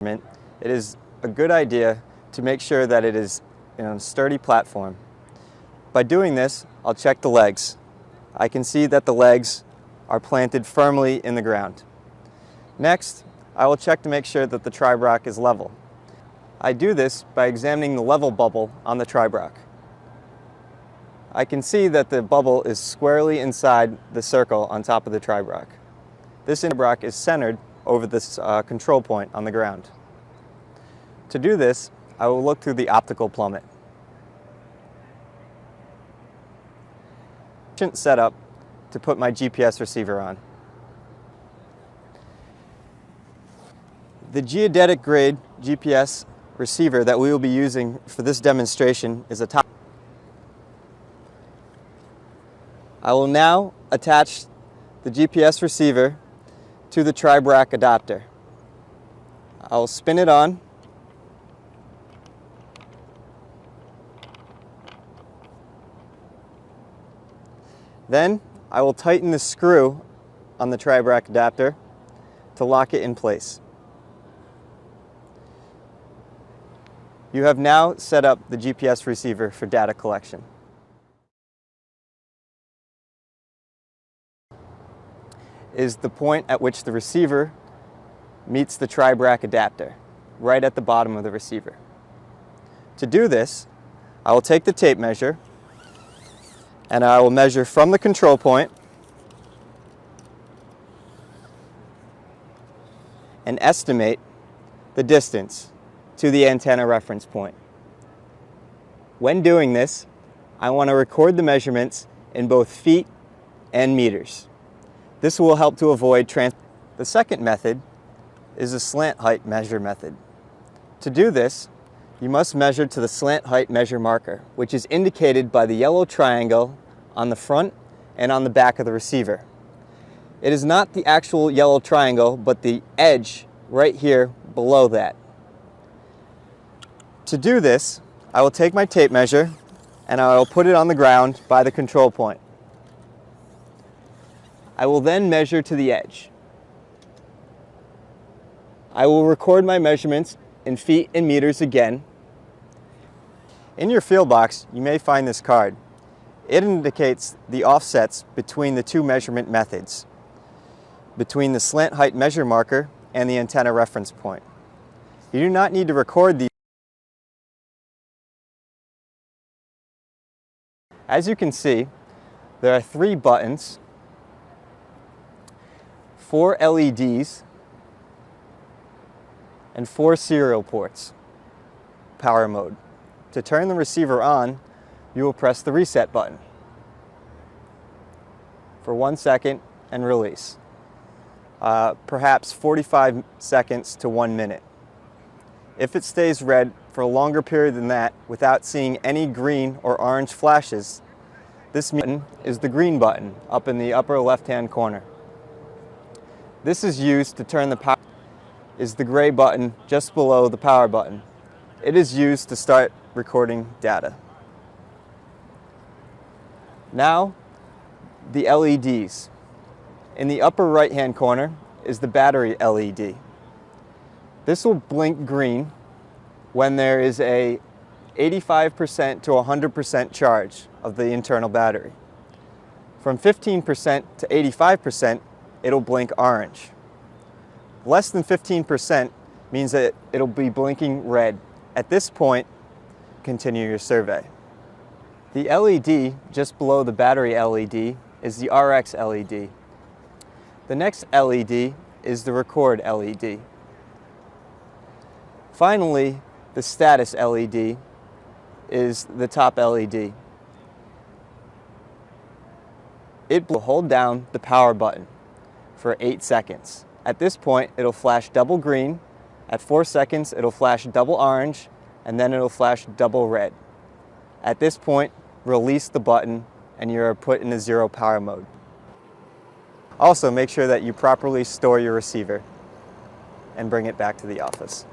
It is a good idea to make sure that it is in a sturdy platform. By doing this, I'll check the legs. I can see that the legs are planted firmly in the ground. Next, I will check to make sure that the tri-brac is level. I do this by examining the level bubble on the tri-brac. I can see that the bubble is squarely inside the circle on top of the tri-brac. This tri-brac is centered over this control point on the ground. To do this, I will look through the optical plummet. Setup to put my GPS receiver on. The geodetic grade GPS receiver that we will be using for this demonstration is a top. I will now attach the GPS receiver to the tri-brac adapter. I will spin it on. Then I will tighten the screw on the tri-brac adapter to lock it in place. You have now set up the GPS receiver for data collection. Is the point at which the receiver meets the tri-brac adapter, right at the bottom of the receiver. To do this, I will take the tape measure and I will measure from the control point and estimate the distance to the antenna reference point. When doing this, I want to record the measurements in both feet and meters. This will help to avoid The second method is a slant height measure method. To do this, you must measure to the slant height measure marker, which is indicated by the yellow triangle on the front and on the back of the receiver. It is not the actual yellow triangle, but the edge right here below that. To do this, I will take my tape measure and I will put it on the ground by the control point. I will then measure to the edge. I will record my measurements in feet and meters again. In your field box, you may find this card. It indicates the offsets between the two measurement methods, between the slant height measure marker and the antenna reference point. You do not need to record these. As you can see, there are 3 buttons, 4 LEDs, and 4 serial ports. Power mode. To turn the receiver on, you will press the reset button for 1 second and release. Perhaps 45 seconds to 1 minute. If it stays red for a longer period than that without seeing any green or orange flashes, this button is the green button up in the upper left-hand corner. This is used to turn the power. Is the gray button just below the power button. It is used to start recording data. Now, the LEDs. In the upper right-hand corner is the battery LED. This will blink green when there is a 85% to 100% charge of the internal battery. From 15% to 85%, it'll blink orange. Less than 15% means that it'll be blinking red. At this point, continue your survey. The LED just below the battery LED is the RX LED. The next LED is the record LED. Finally, the status LED is the top LED. It will hold down the power button for 8 seconds. At this point, it'll flash double green. At 4 seconds, it'll flash double orange, and then it'll flash double red. At this point, release the button and you're put in a 0 power mode. Also, make sure that you properly store your receiver and bring it back to the office.